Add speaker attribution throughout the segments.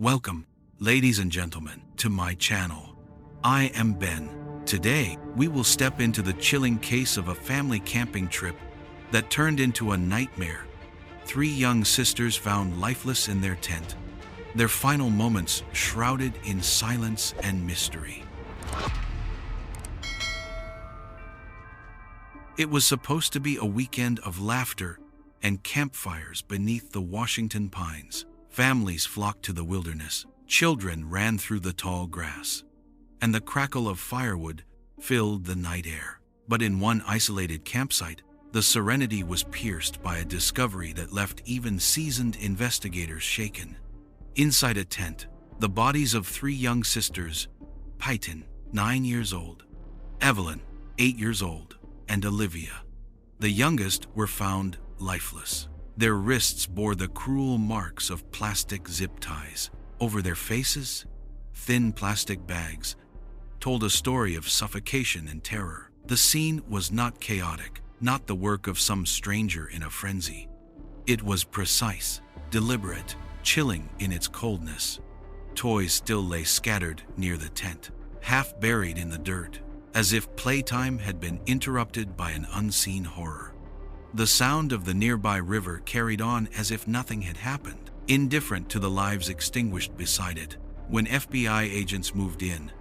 Speaker 1: Welcome, ladies and gentlemen, to my channel. I am Ben. Today, we will step into the chilling case of a family camping trip that turned into a nightmare. 3 young sisters found lifeless in their tent, their final moments shrouded in silence and mystery. It was supposed to be a weekend of laughter and campfires beneath the Washington pines. Families flocked to the wilderness, children ran through the tall grass, and the crackle of firewood filled the night air. But in one isolated campsite, the serenity was pierced by a discovery that left even seasoned investigators shaken. Inside a tent, the bodies of 3 young sisters, Paityn, 9 years old, Evelyn, 8 years old, and Olivia, the youngest, were found lifeless. Their wrists bore the cruel marks of plastic zip ties. Over their faces, thin plastic bags told a story of suffocation and terror. The scene was not chaotic, not the work of some stranger in a frenzy. It was precise, deliberate, chilling in its coldness. Toys still lay scattered near the tent, half buried in the dirt, as if playtime had been interrupted by an unseen horror. The sound of the nearby river carried on as if nothing had happened, indifferent to the lives extinguished beside it. When FBI agents moved in,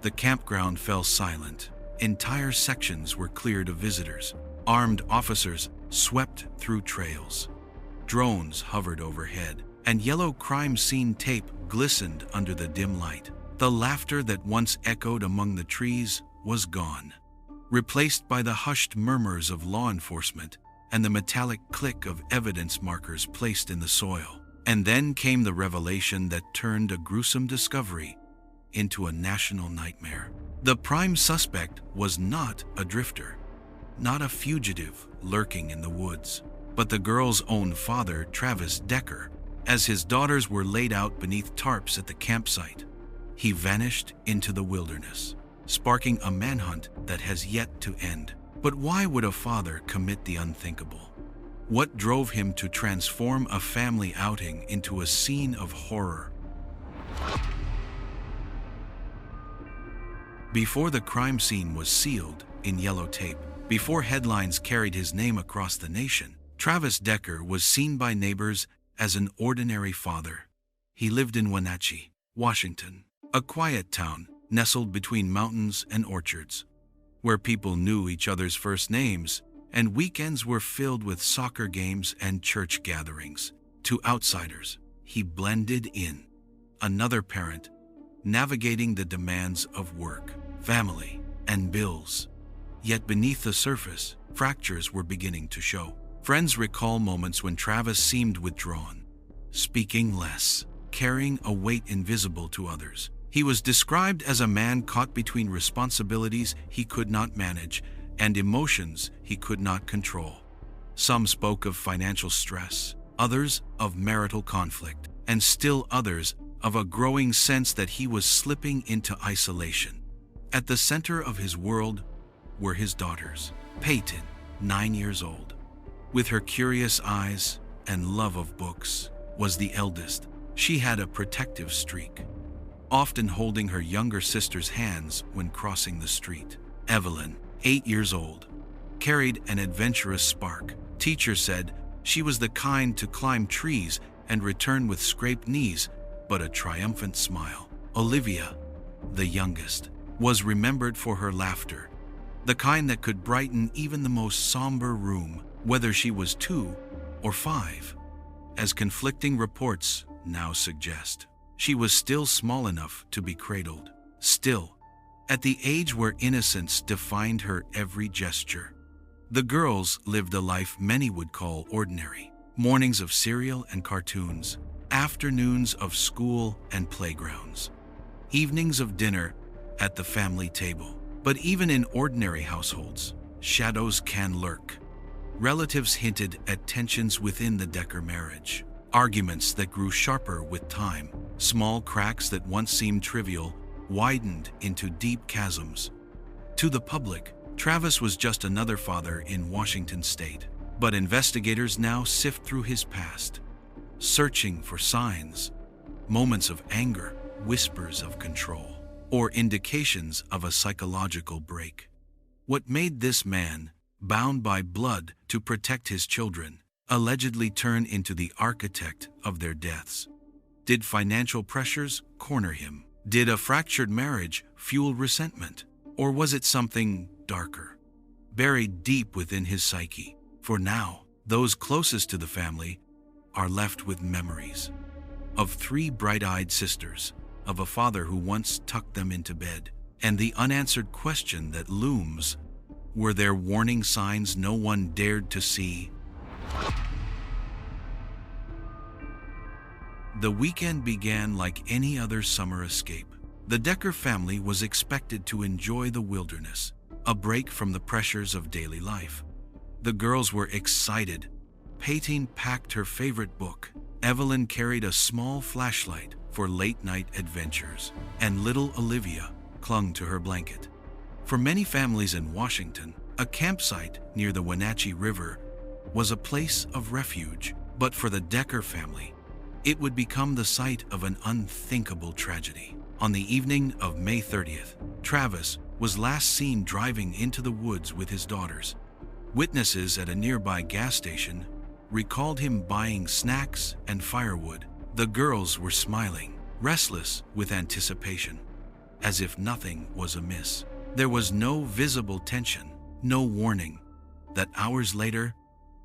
Speaker 1: the campground fell silent. Entire sections were cleared of visitors. Armed officers swept through trails. Drones hovered overhead, and yellow crime scene tape glistened under the dim light. The laughter that once echoed among the trees was gone, replaced by the hushed murmurs of law enforcement and the metallic click of evidence markers placed in the soil. And then came the revelation that turned a gruesome discovery into a national nightmare. The prime suspect was not a drifter, not a fugitive lurking in the woods, but the girl's own father, Travis Decker. As his daughters were laid out beneath tarps at the campsite, he vanished into the wilderness, sparking a manhunt that has yet to end. But why would a father commit the unthinkable? What drove him to transform a family outing into a scene of horror? Before the crime scene was sealed in yellow tape, before headlines carried his name across the nation, Travis Decker was seen by neighbors as an ordinary father. He lived in Wenatchee, Washington, a quiet town nestled between mountains and orchards, where people knew each other's first names, and weekends were filled with soccer games and church gatherings. To outsiders, he blended in, another parent, navigating the demands of work, family, and bills. Yet beneath the surface, fractures were beginning to show. Friends recall moments when Travis seemed withdrawn, speaking less, carrying a weight invisible to others. He was described as a man caught between responsibilities he could not manage and emotions he could not control. Some spoke of financial stress, others of marital conflict, and still others of a growing sense that he was slipping into isolation. At the center of his world were his daughters. Paityn, 9 years old, with her curious eyes and love of books, was the eldest. She had a protective streak, often holding her younger sister's hands when crossing the street. Evelyn, 8 years old, carried an adventurous spark. Teachers said she was the kind to climb trees and return with scraped knees, but a triumphant smile. Olivia, the youngest, was remembered for her laughter, the kind that could brighten even the most somber room, whether she was 2 or 5, as conflicting reports now suggest. She was still small enough to be cradled, still, at the age where innocence defined her every gesture. The girls lived a life many would call ordinary. Mornings of cereal and cartoons, afternoons of school and playgrounds, evenings of dinner at the family table. But even in ordinary households, shadows can lurk. Relatives hinted at tensions within the Decker marriage, arguments that grew sharper with time. Small cracks that once seemed trivial widened into deep chasms. To the public, Travis was just another father in Washington state. But investigators now sift through his past, searching for signs, moments of anger, whispers of control, or indications of a psychological break. What made this man, bound by blood to protect his children, allegedly turn into the architect of their deaths? Did financial pressures corner him? Did a fractured marriage fuel resentment? Or was it something darker, buried deep within his psyche? For now, those closest to the family are left with memories of 3 bright-eyed sisters, of a father who once tucked them into bed, and the unanswered question that looms: were there warning signs no one dared to see? The weekend began like any other summer escape. The Decker family was expected to enjoy the wilderness, a break from the pressures of daily life. The girls were excited. Paityn packed her favorite book. Evelyn carried a small flashlight for late-night adventures, and little Olivia clung to her blanket. For many families in Washington, a campsite near the Wenatchee River was a place of refuge, but for the Decker family, it would become the site of an unthinkable tragedy. On the evening of May 30th, Travis was last seen driving into the woods with his daughters. Witnesses at a nearby gas station recalled him buying snacks and firewood. The girls were smiling, restless with anticipation, as if nothing was amiss. There was no visible tension, no warning that hours later,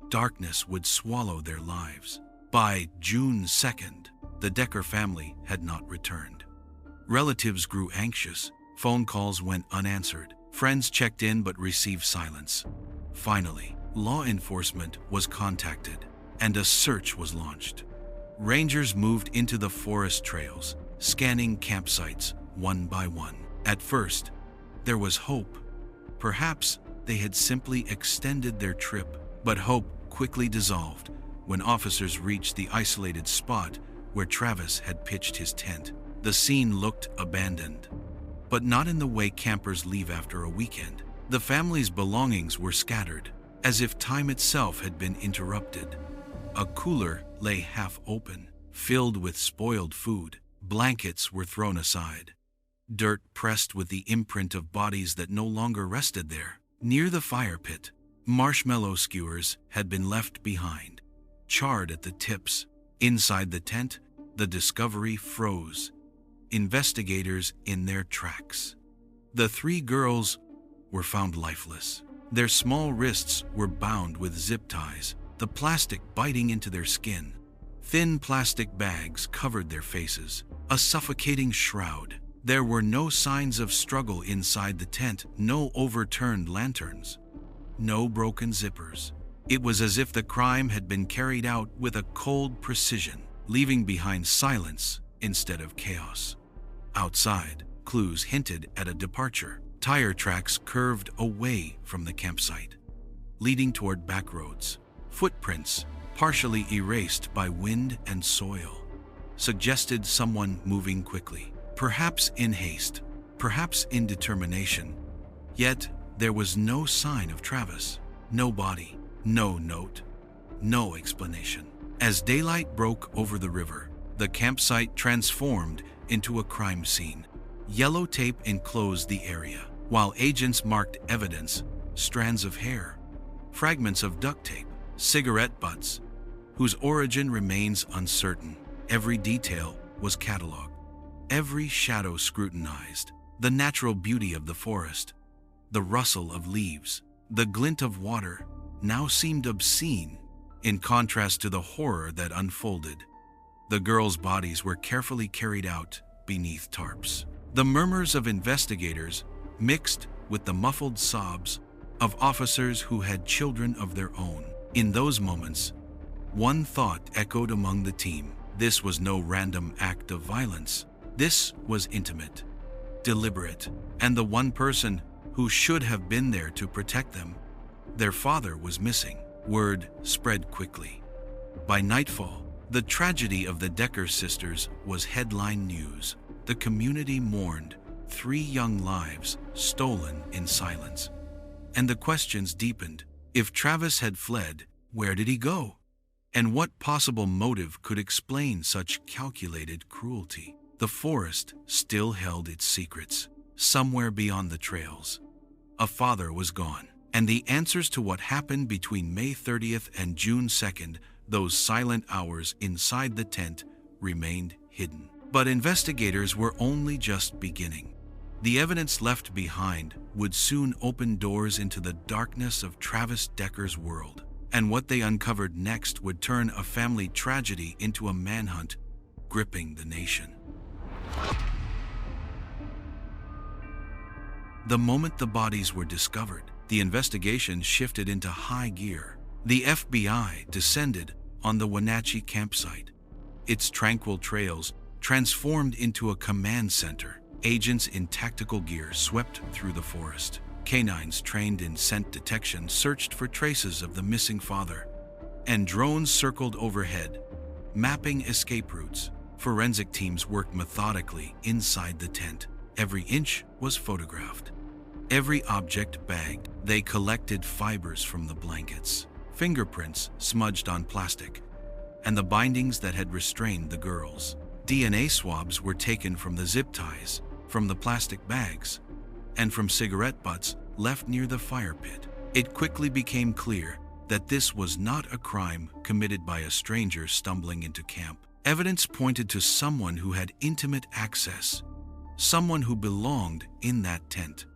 Speaker 1: darkness would swallow their lives. By June 2nd, the Decker family had not returned. Relatives grew anxious. Phone calls went unanswered. Friends checked in but received silence. Finally, law enforcement was contacted, and a search was launched. Rangers moved into the forest trails, scanning campsites one by one. At first, there was hope. Perhaps they had simply extended their trip, but hope quickly dissolved when officers reached the isolated spot where Travis had pitched his tent. The scene looked abandoned, but not in the way campers leave after a weekend. The family's belongings were scattered, as if time itself had been interrupted. A cooler lay half open, filled with spoiled food. Blankets were thrown aside, dirt pressed with the imprint of bodies that no longer rested there. Near the fire pit, marshmallow skewers had been left behind, charred at the tips. Inside the tent, the discovery froze investigators in their tracks. The 3 girls were found lifeless. Their small wrists were bound with zip ties, the plastic biting into their skin. Thin plastic bags covered their faces, a suffocating shroud. There were no signs of struggle inside the tent, no overturned lanterns, no broken zippers. It was as if the crime had been carried out with a cold precision, leaving behind silence instead of chaos. Outside, clues hinted at a departure. Tire tracks curved away from the campsite, leading toward back roads. Footprints, partially erased by wind and soil, suggested someone moving quickly, perhaps in haste, perhaps in determination. Yet, there was no sign of Travis, no body, no note, no explanation. As daylight broke over the river, the campsite transformed into a crime scene. Yellow tape enclosed the area, while agents marked evidence: strands of hair, fragments of duct tape, cigarette butts, whose origin remains uncertain. Every detail was cataloged, every shadow scrutinized. The natural beauty of the forest, the rustle of leaves, the glint of water, now seemed obscene in contrast to the horror that unfolded. The girls' bodies were carefully carried out beneath tarps. The murmurs of investigators mixed with the muffled sobs of officers who had children of their own. In those moments, one thought echoed among the team: this was no random act of violence. This was intimate, deliberate, and the one person who should have been there to protect them, their father, was missing. Word spread quickly. By nightfall, the tragedy of the Decker sisters was headline news. The community mourned, 3 young lives stolen in silence. And the questions deepened. If Travis had fled, where did he go? And what possible motive could explain such calculated cruelty? The forest still held its secrets. Somewhere beyond the trails, a father was gone. And the answers to what happened between May 30th and June 2nd, those silent hours inside the tent, remained hidden. But investigators were only just beginning. The evidence left behind would soon open doors into the darkness of Travis Decker's world. And what they uncovered next would turn a family tragedy into a manhunt gripping the nation. The moment the bodies were discovered, the investigation shifted into high gear. The FBI descended on the Wenatchee campsite. Its tranquil trails transformed into a command center. Agents in tactical gear swept through the forest. Canines trained in scent detection searched for traces of the missing father. And drones circled overhead, mapping escape routes. Forensic teams worked methodically inside the tent. Every inch was photographed. Every object bagged. They collected fibers from the blankets, fingerprints smudged on plastic, and the bindings that had restrained the girls. DNA swabs were taken from the zip ties, from the plastic bags, and from cigarette butts left near the fire pit. It quickly became clear that this was not a crime committed by a stranger stumbling into camp. Evidence pointed to someone who had intimate access, someone who belonged in that tent.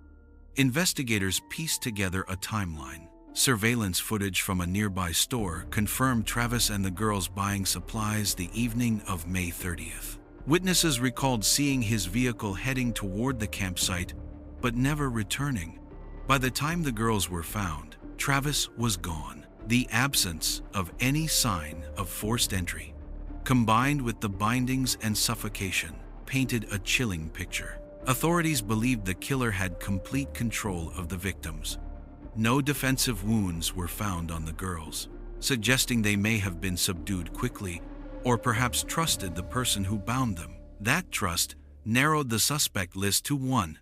Speaker 1: Investigators pieced together a timeline. Surveillance footage from a nearby store confirmed Travis and the girls buying supplies the evening of May 30th. Witnesses recalled seeing his vehicle heading toward the campsite, but never returning. By the time the girls were found, Travis was gone. The absence of any sign of forced entry, combined with the bindings and suffocation, painted a chilling picture. Authorities believed the killer had complete control of the victims. No defensive wounds were found on the girls, suggesting they may have been subdued quickly or perhaps trusted the person who bound them. That trust narrowed the suspect list to one.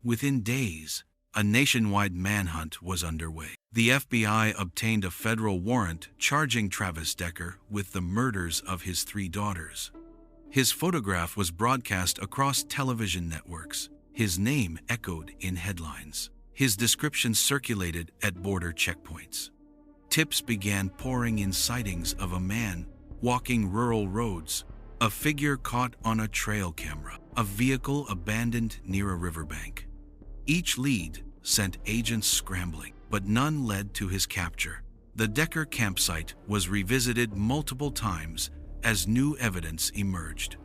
Speaker 1: Within days, a nationwide manhunt was underway. The FBI obtained a federal warrant charging Travis Decker with the murders of his 3 daughters. His photograph was broadcast across television networks. His name echoed in headlines. His description circulated at border checkpoints. Tips began pouring in sightings of a man walking rural roads, a figure caught on a trail camera, a vehicle abandoned near a riverbank. Each lead sent agents scrambling, but none led to his capture. The Decker campsite was revisited multiple times as new evidence emerged.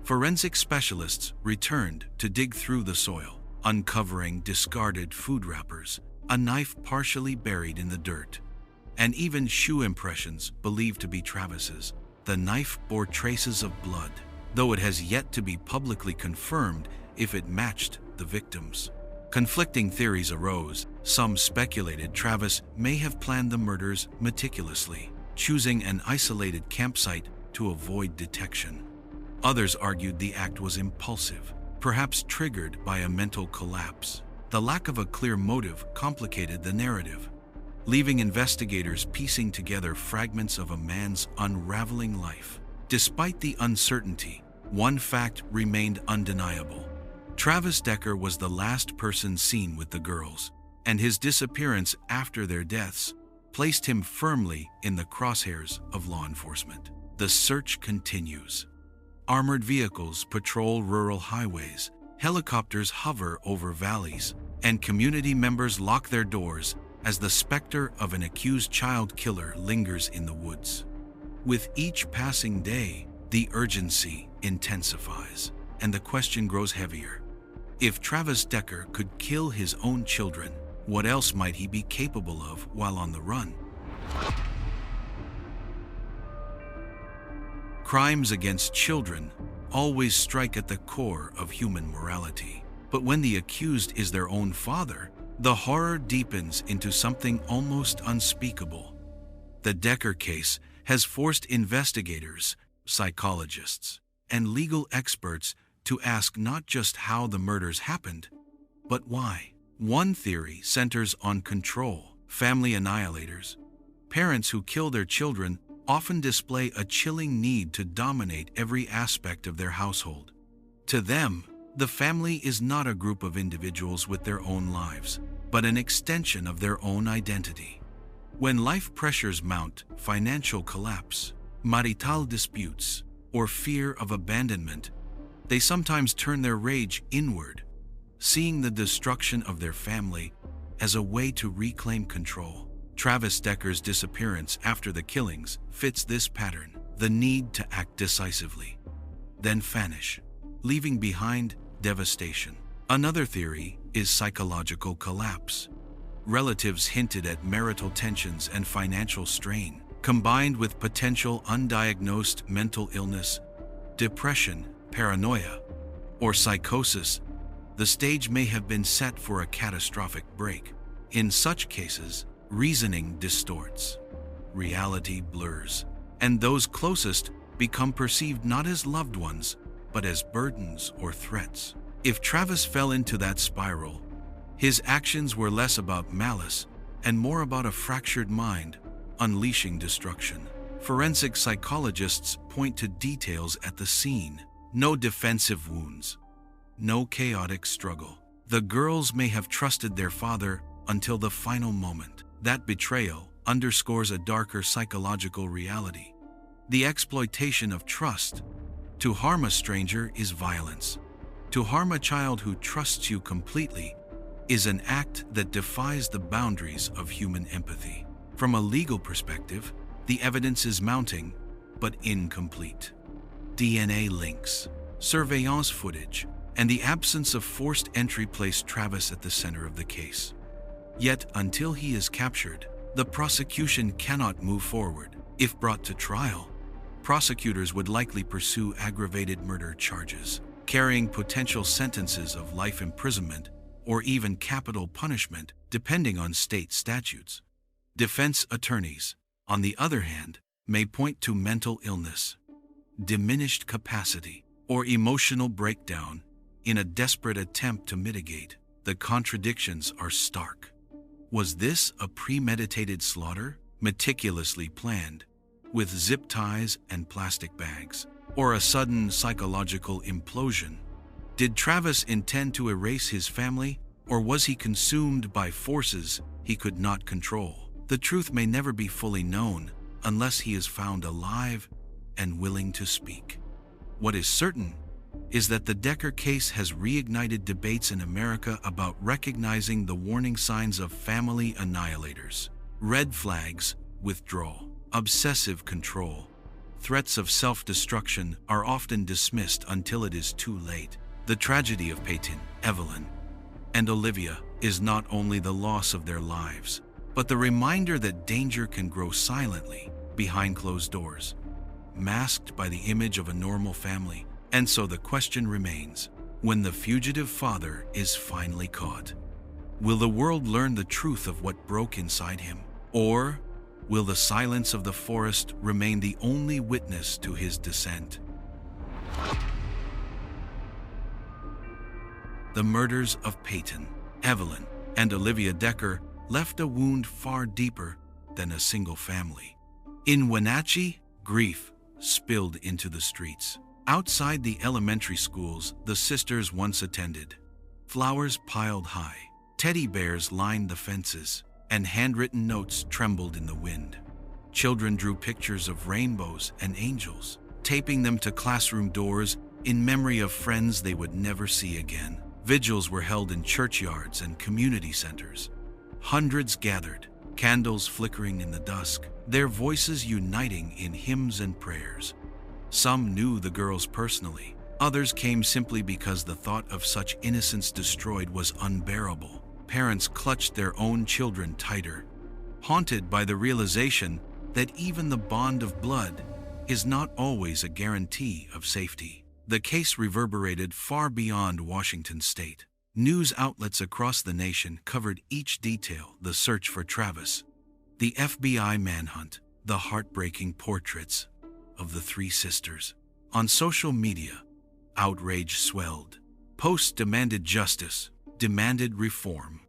Speaker 1: Forensic specialists returned to dig through the soil, uncovering discarded food wrappers, a knife partially buried in the dirt, and even shoe impressions believed to be Travis's. The knife bore traces of blood, though it has yet to be publicly confirmed if it matched the victims. Conflicting theories arose. Some speculated Travis may have planned the murders meticulously, choosing an isolated campsite to avoid detection. Others argued the act was impulsive, perhaps triggered by a mental collapse. The lack of a clear motive complicated the narrative, leaving investigators piecing together fragments of a man's unraveling life. Despite the uncertainty, one fact remained undeniable. Travis Decker was the last person seen with the girls, and his disappearance after their deaths placed him firmly in the crosshairs of law enforcement. The search continues. Armored vehicles patrol rural highways, helicopters hover over valleys, and community members lock their doors as the specter of an accused child killer lingers in the woods. With each passing day, the urgency intensifies, and the question grows heavier. If Travis Decker could kill his own children, what else might he be capable of while on the run? Crimes against children always strike at the core of human morality. But when the accused is their own father, the horror deepens into something almost unspeakable. The Decker case has forced investigators, psychologists, and legal experts to ask not just how the murders happened, but why. One theory centers on control, family annihilators, parents who kill their children often display a chilling need to dominate every aspect of their household. To them, the family is not a group of individuals with their own lives, but an extension of their own identity. When life pressures mount, financial collapse, marital disputes, or fear of abandonment, they sometimes turn their rage inward, seeing the destruction of their family as a way to reclaim control. Travis Decker's disappearance after the killings fits this pattern, the need to act decisively, then vanish, leaving behind devastation. Another theory is psychological collapse. Relatives hinted at marital tensions and financial strain, combined with potential undiagnosed mental illness, depression, paranoia, or psychosis. The stage may have been set for a catastrophic break. In such cases, reasoning distorts, reality blurs, and those closest become perceived not as loved ones, but as burdens or threats. If Travis fell into that spiral, his actions were less about malice and more about a fractured mind, unleashing destruction. Forensic psychologists point to details at the scene: no defensive wounds, no chaotic struggle. The girls may have trusted their father until the final moment. That betrayal underscores a darker psychological reality: the exploitation of trust. To harm a stranger is violence. To harm a child who trusts you completely is an act that defies the boundaries of human empathy. From a legal perspective, the evidence is mounting, but incomplete. DNA links, surveillance footage, and the absence of forced entry place Travis at the center of the case. Yet, until he is captured, the prosecution cannot move forward. If brought to trial, prosecutors would likely pursue aggravated murder charges, carrying potential sentences of life imprisonment or even capital punishment, depending on state statutes. Defense attorneys, on the other hand, may point to mental illness, diminished capacity, or emotional breakdown in a desperate attempt to mitigate. The contradictions are stark. Was this a premeditated slaughter, meticulously planned, with zip ties and plastic bags, or a sudden psychological implosion? Did Travis intend to erase his family, or was he consumed by forces he could not control? The truth may never be fully known unless he is found alive and willing to speak. What is certain is that the Decker case has reignited debates in America about recognizing the warning signs of family annihilators. Red flags: withdrawal, obsessive control, threats of self-destruction are often dismissed until it is too late. The tragedy of Paityn, Evelyn, and Olivia is not only the loss of their lives, but the reminder that danger can grow silently behind closed doors, masked by the image of a normal family. And so the question remains: when the fugitive father is finally caught, will the world learn the truth of what broke inside him? Or will the silence of the forest remain the only witness to his descent? The murders of Paityn, Evelyn, and Olivia Decker left a wound far deeper than a single family. In Wenatchee, grief spilled into the streets. Outside the elementary schools the sisters once attended, flowers piled high, teddy bears lined the fences, and handwritten notes trembled in the wind. Children drew pictures of rainbows and angels, taping them to classroom doors in memory of friends they would never see again. Vigils were held in churchyards and community centers. Hundreds gathered, candles flickering in the dusk, their voices uniting in hymns and prayers. Some knew the girls personally. Others came simply because the thought of such innocence destroyed was unbearable. Parents clutched their own children tighter, haunted by the realization that even the bond of blood is not always a guarantee of safety. The case reverberated far beyond Washington state. News outlets across the nation covered each detail: the search for Travis, the FBI manhunt, the heartbreaking portraits of the three sisters. On social media, outrage swelled. Posts demanded justice, demanded reform,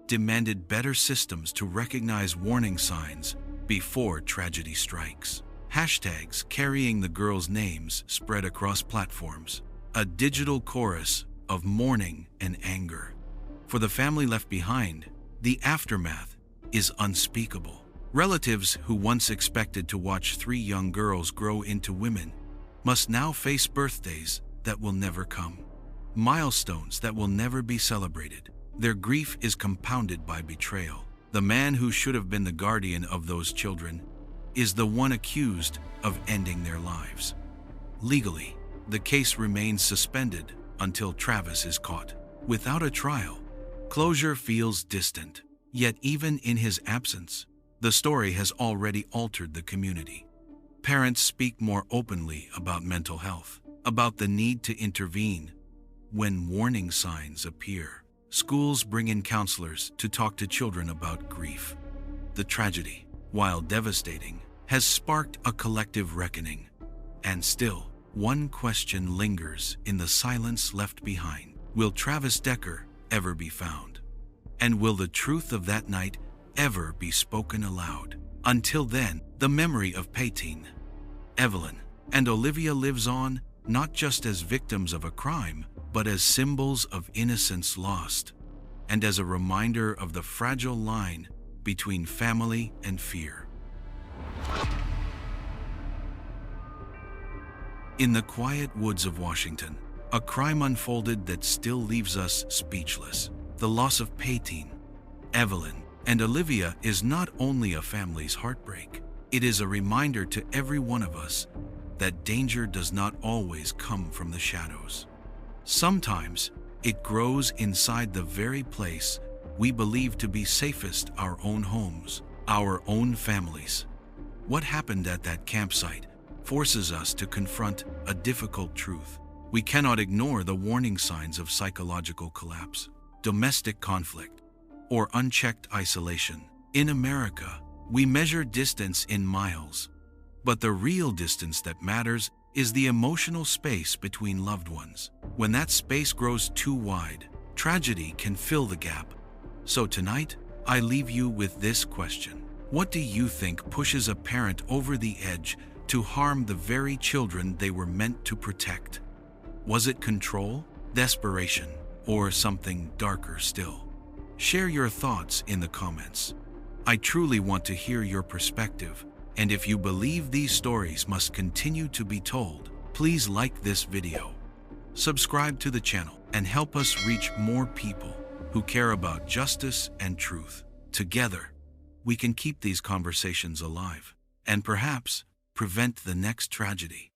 Speaker 1: demanded better systems to recognize warning signs before tragedy strikes. Hashtags carrying the girls' names spread across platforms. A digital chorus of mourning and anger. For the family left behind, the aftermath is unspeakable. Relatives who once expected to watch 3 young girls grow into women must now face birthdays that will never come. Milestones that will never be celebrated. Their grief is compounded by betrayal. The man who should have been the guardian of those children is the one accused of ending their lives. Legally, the case remains suspended until Travis is caught. Without a trial, closure feels distant. Yet even in his absence, the story has already altered the community. Parents speak more openly about mental health, about the need to intervene when warning signs appear. Schools bring in counselors to talk to children about grief. The tragedy, while devastating, has sparked a collective reckoning. And still, one question lingers in the silence left behind. Will Travis Decker ever be found? And will the truth of that night ever be spoken aloud? Until then, the memory of Paityn, Evelyn, and Olivia lives on, not just as victims of a crime, but as symbols of innocence lost, and as a reminder of the fragile line between family and fear. In the quiet woods of Washington, a crime unfolded that still leaves us speechless. The loss of Paityn, Evelyn, and Olivia is not only a family's heartbreak, it is a reminder to every one of us that danger does not always come from the shadows. Sometimes it grows inside the very place we believe to be safest, our own homes, our own families. What happened at that campsite forces us to confront a difficult truth. We cannot ignore the warning signs of psychological collapse, domestic conflict, or unchecked isolation. In America, we measure distance in miles, but the real distance that matters is the emotional space between loved ones. When that space grows too wide, tragedy can fill the gap. So tonight, I leave you with this question. What do you think pushes a parent over the edge to harm the very children they were meant to protect? Was it control, desperation, or something darker still? Share your thoughts in the comments. I truly want to hear your perspective, and if you believe these stories must continue to be told, please like this video, subscribe to the channel, and help us reach more people who care about justice and truth. Together, we can keep these conversations alive, and perhaps prevent the next tragedy.